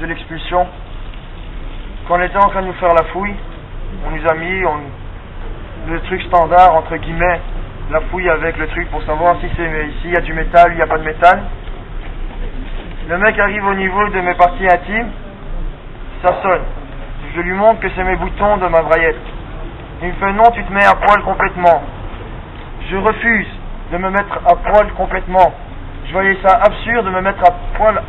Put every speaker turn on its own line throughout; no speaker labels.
de l'expulsion. Quand on était en train de nous faire la fouille, on nous a mis le truc standard, entre guillemets, la fouille avec le truc pour savoir si s'il y a du métal ou il n'y a pas de métal. Le mec arrive au niveau de mes parties intimes, ça sonne. Je lui montre que c'est mes boutons de ma braillette. Il me fait non, tu te mets à poil complètement. Je refuse de me mettre à poil complètement. Je voyais ça absurde de me mettre à poil.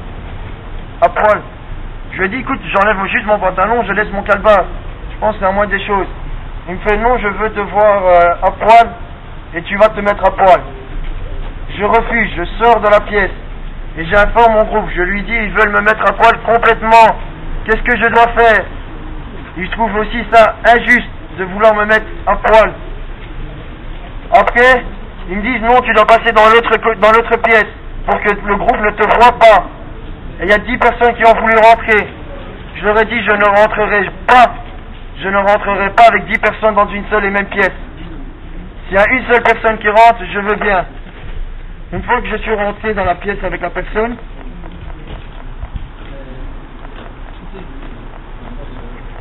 Je lui ai dit écoute, j'enlève juste mon pantalon, je laisse mon calbar. Je pense que c'est la moindre des choses. Il me fait non, je veux te voir à poil et tu vas te mettre à poil. Je refuse, je sors de la pièce et j'informe mon groupe. Je lui dis ils veulent me mettre à poil complètement. Qu'est-ce que je dois faire? Ils trouvent aussi ça injuste de vouloir me mettre à poil. Après, ils me disent non, tu dois passer dans l'autre pièce pour que le groupe ne te voit pas. Et il y a 10 personnes qui ont voulu rentrer. Je leur ai dit je ne rentrerai pas avec 10 personnes dans une seule et même pièce. S'il y a une seule personne qui rentre, je veux bien. Une fois que je suis rentré dans la pièce avec la personne,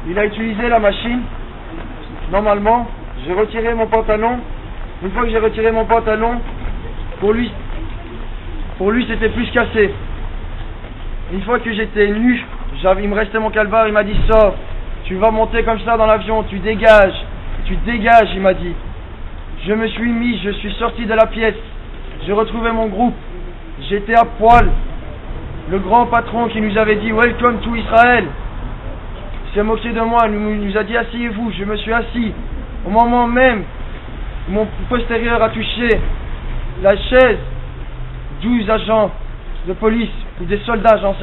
il a utilisé la machine. Normalement, j'ai retiré mon pantalon. Une fois que j'ai retiré mon pantalon, pour lui c'était plus cassé. Une fois que j'étais nu, il me restait mon calbar, il m'a dit sors, tu vas monter comme ça dans l'avion, tu dégages, il m'a dit. Je me suis mis, je suis sorti de la pièce, j'ai retrouvé mon groupe, j'étais à poil. Le grand patron qui nous avait dit welcome to Israël s'est moqué de moi, nous a dit asseyez-vous, je me suis assis. Au moment même, mon postérieur a touché la chaise, 12 agents de police ou des soldats, j'en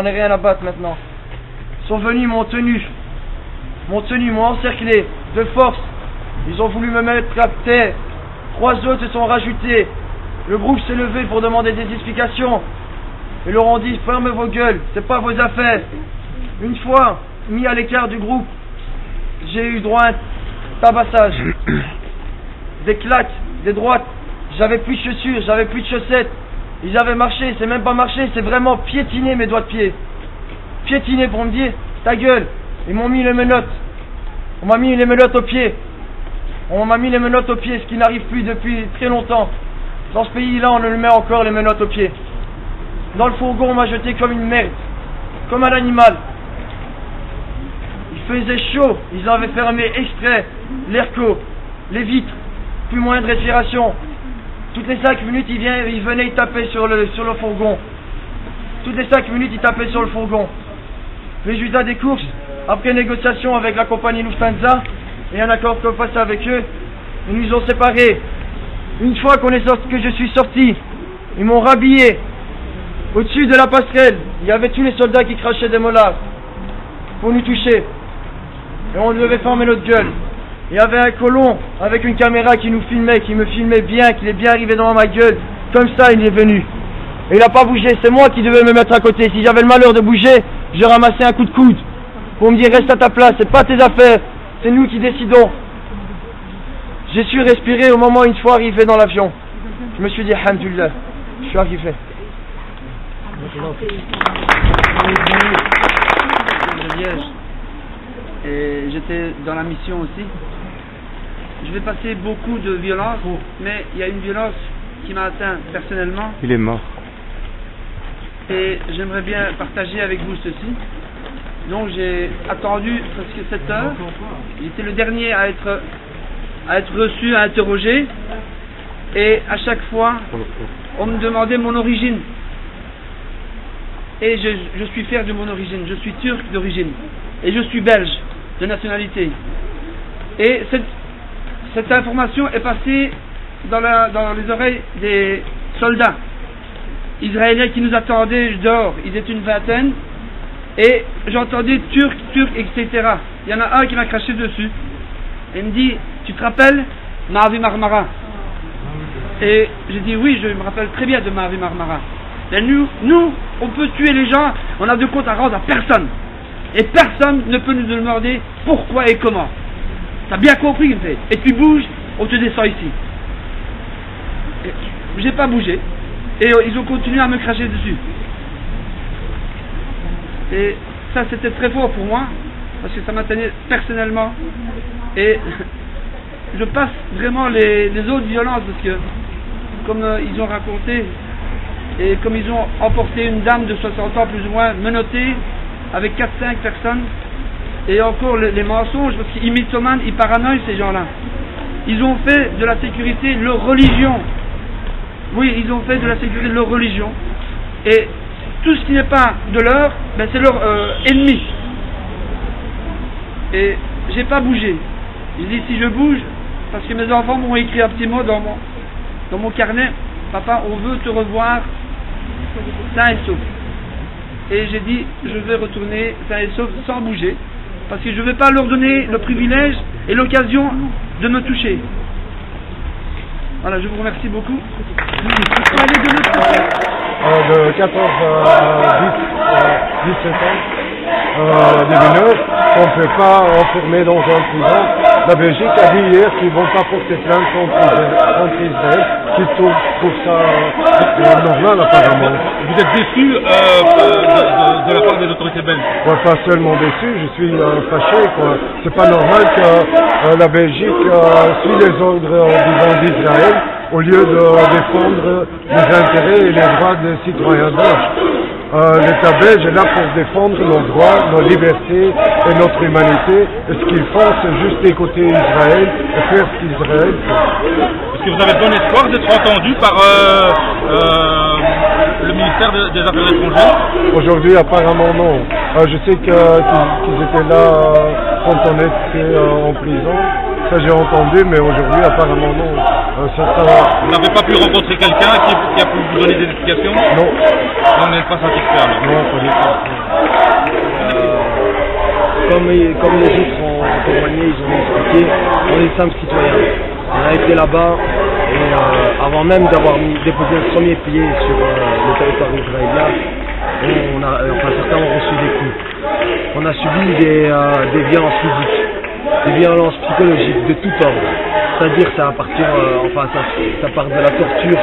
ai rien à battre maintenant, sont venus, m'ont tenu, m'ont encerclé de force. Ils ont voulu me mettre à terre. 3 autres se sont rajoutés. Le groupe s'est levé pour demander des explications. Ils leur ont dit fermez vos gueules, c'est pas vos affaires. Une fois mis à l'écart du groupe, j'ai eu droit à un tabassage, des claques, des droites. J'avais plus de chaussures, j'avais plus de chaussettes. Ils avaient marché, c'est même pas marché, c'est vraiment piétiner mes doigts de pied. Piétiner pour me dire ta gueule. Ils m'ont mis les menottes. On m'a mis les menottes aux pieds. Ce qui n'arrive plus depuis très longtemps. Dans ce pays-là, on ne le met encore les menottes aux pieds. Dans le fourgon, on m'a jeté comme une merde, comme un animal. Il faisait chaud, ils avaient fermé exprès l'airco, les vitres, plus moyen de respiration. Toutes les 5 minutes, il venait, il tapait sur le fourgon. Toutes les 5 minutes, il tapait sur le fourgon. Résultat des courses, après négociation avec la compagnie Lufthansa et un accord qu'on passait avec eux, ils nous ont séparés. Une fois que je suis sorti, ils m'ont rhabillé. Au-dessus de la passerelle, il y avait tous les soldats qui crachaient des molards pour nous toucher. Et on devait fermer notre gueule. Il y avait un colon avec une caméra qui nous filmait, qui me filmait bien, qui est bien arrivé devant ma gueule. Comme ça, il est venu. Et il n'a pas bougé, c'est moi qui devais me mettre à côté. Si j'avais le malheur de bouger, je ramassais un coup de coude pour me dire reste à ta place, c'est pas tes affaires, c'est nous qui décidons. J'ai su respirer au moment une fois arrivé dans l'avion. Je me suis dit alhamdoulilah, je suis arrivé.
Et j'étais dans la mission aussi. Je vais passer beaucoup de violence, mais il y a une violence qui m'a atteint personnellement.
Il est mort.
Et j'aimerais bien partager avec vous ceci. Donc j'ai attendu presque 7 heures. J'étais le dernier à être reçu, à interroger. Et à chaque fois, on me demandait mon origine. Et je suis fier de mon origine. Je suis turc d'origine. Et je suis belge de nationalité. Et cette information est passée dans les oreilles des soldats israéliens qui nous attendaient dehors. Ils étaient une vingtaine. Et j'entendais turc, etc. Il y en a un qui m'a craché dessus. Et il me dit, tu te rappelles Mavi Marmara? Et j'ai dit, oui, je me rappelle très bien de Mavi Marmara. Et nous, on peut tuer les gens, on a de compte à rendre à personne. Et personne ne peut nous demander pourquoi et comment. T'as bien compris, il me fait. Et tu bouges, on te descend ici. J'ai pas bougé. Et ils ont continué à me cracher dessus. Et ça c'était très fort pour moi, parce que ça m'atteignait personnellement. Et je passe vraiment les autres violences, parce que, comme ils ont raconté, et comme ils ont emporté une dame de 60 ans plus ou moins, menottée, avec 4-5 personnes, et encore les mensonges, parce qu'ils mythomanent, ils paranoïent ces gens-là. Ils ont fait de la sécurité leur religion. Oui, ils ont fait de la sécurité leur religion. Et tout ce qui n'est pas de leur, ben c'est leur ennemi. Et j'ai pas bougé. J'ai dit si je bouge, parce que mes enfants m'ont écrit un petit mot dans mon carnet, papa, on veut te revoir sain et sauf. Et j'ai dit je vais retourner sain et sauf sans bouger, parce que je ne vais pas leur donner le privilège et l'occasion de me toucher. Voilà, je vous remercie beaucoup. Allez de l'autre côté.
De 14 à 17 ans, des mineurs qu'on ne peut pas enfermer dans un prison. La Belgique a dit hier qu'ils ne vont pas porter plainte contre Israël, qu'ils trouvent ça normal apparemment.
Vous êtes déçu de la part des autorités belges?
Moi, pas seulement déçu, je suis fâché. C'est pas normal que la Belgique suit les ordres d'Israël au lieu de défendre les intérêts et les droits des citoyens belges. L'État belge est là pour défendre nos droits, nos libertés et notre humanité. Et ce qu'ils font, c'est juste écouter Israël et faire ce qu'Israël fait.
Est-ce que vous avez bon espoir d'être entendu par le ministère des Affaires étrangères?
Aujourd'hui, apparemment non. Je sais qu'ils étaient là quand on était en prison. Ça j'ai entendu, mais aujourd'hui, apparemment non.
Vous n'avez pas pu rencontrer quelqu'un qui a pu vous donner des explications?
Non.
On n'est pas satisfait alors?
Non, pas du tout.
Comme les autres ont témoigné, ils ont expliqué, on est simples citoyens. On a été là-bas et avant même d'avoir déposé le premier pied sur le territoire israélien, certains ont reçu des coups. On a subi des violences physiques, des violences psychologiques de tout ordre. C'est-à-dire ça part de la torture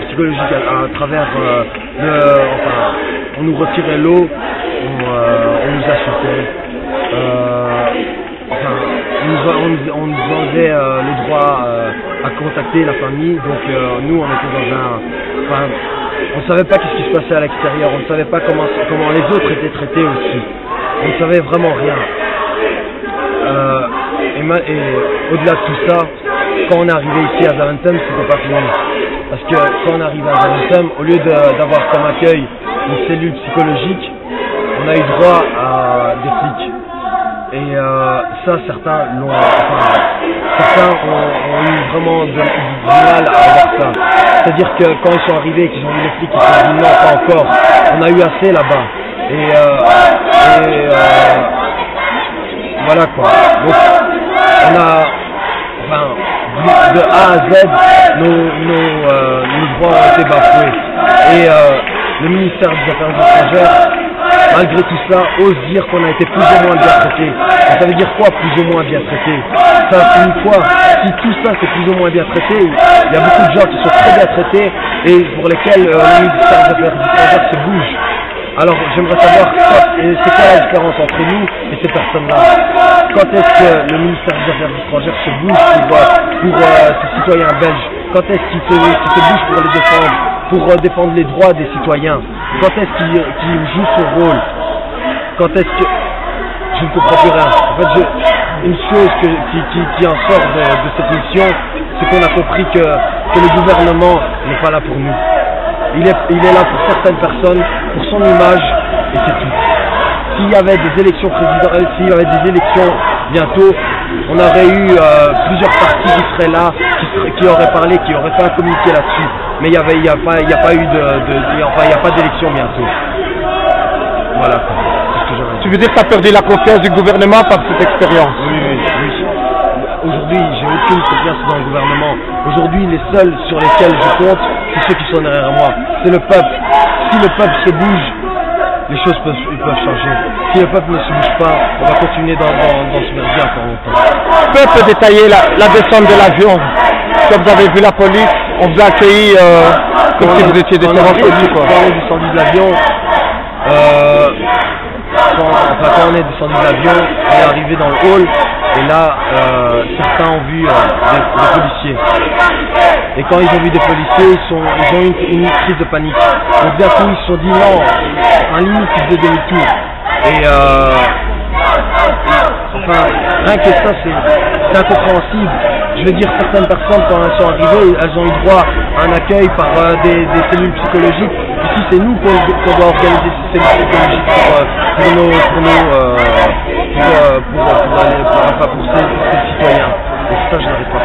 psychologique à travers on nous retirait l'eau, on nous insultait, on nous enlevait le droit à contacter la famille. Donc nous on était on ne savait pas ce qui se passait à l'extérieur, on ne savait pas comment les autres étaient traités aussi, on ne savait vraiment rien. Et au-delà de tout ça, quand on est arrivé ici à Zaventem, c'était pas fini. Parce que quand on arrive à Zaventem, au lieu d'avoir comme accueil une cellule psychologique, on a eu droit à des flics. Et ça, certains ont eu vraiment du mal à avoir ça. C'est-à-dire que quand ils sont arrivés et qu'ils ont vu les flics, ils se sont dit non, pas encore. On a eu assez là-bas. Voilà quoi. Donc, on a, de A à Z, nos droits ont été bafoués. Et le ministère des Affaires étrangères, malgré tout ça, ose dire qu'on a été plus ou moins bien traité. Ça veut dire quoi, plus ou moins bien traité? Ça signifie quoi? Si tout ça c'est plus ou moins bien traité, il y a beaucoup de gens qui sont très bien traités et pour lesquels le ministère des Affaires étrangères se bouge. Alors j'aimerais savoir c'est quoi la différence entre nous et ces personnes-là. Quand est-ce que le ministère des Affaires étrangères se bouge pour ces citoyens belges? Quand est-ce qu'il se bouge pour les défendre, pour défendre les droits des citoyens? Quand est-ce qu'il joue son rôle? Quand est-ce que... Je ne comprends plus rien. En fait, une chose qui en sort de cette mission, c'est qu'on a compris que le gouvernement n'est pas là pour nous. Il est là pour certaines personnes, pour son image, et c'est tout. S'il y avait des élections présidentielles, s'il y avait des élections bientôt, on aurait eu plusieurs partis qui seraient là, qui auraient parlé, qui auraient fait un communiqué là-dessus. Mais il n'y a pas d'élection bientôt. Voilà quoi.
Tu veux dire que tu as perdu la confiance du gouvernement par cette expérience?
Oui. Aujourd'hui, j'ai aucune confiance dans le gouvernement. Aujourd'hui, les seuls sur lesquels je compte, c'est ceux qui sont derrière moi. C'est le peuple. Si le peuple se bouge, les choses peuvent changer. Si le peuple ne se bouge pas, on va continuer dans ce merdier encore longtemps.
Peut détailler la descente de l'avion? Comme vous avez vu la police, on vous a accueilli comme si vous étiez des terroristes.
Quand on est descendu de l'avion, quand on est descendu de l'avion, on est arrivé dans le hall, et là, certains ont vu des policiers. Et quand ils ont vu des policiers, ils ont eu une crise de panique. Donc d'un coup, ils se sont dit non, en limite, ils faisaient demi-tour. Et enfin, rien que ça, c'est incompréhensible. Je veux dire, certaines personnes, quand elles sont arrivées, elles ont eu droit à un accueil par des cellules psychologiques. Ici, c'est nous qu'on doit organiser ces cellules psychologiques pour ces citoyens. Et ça, je n'arrive pas.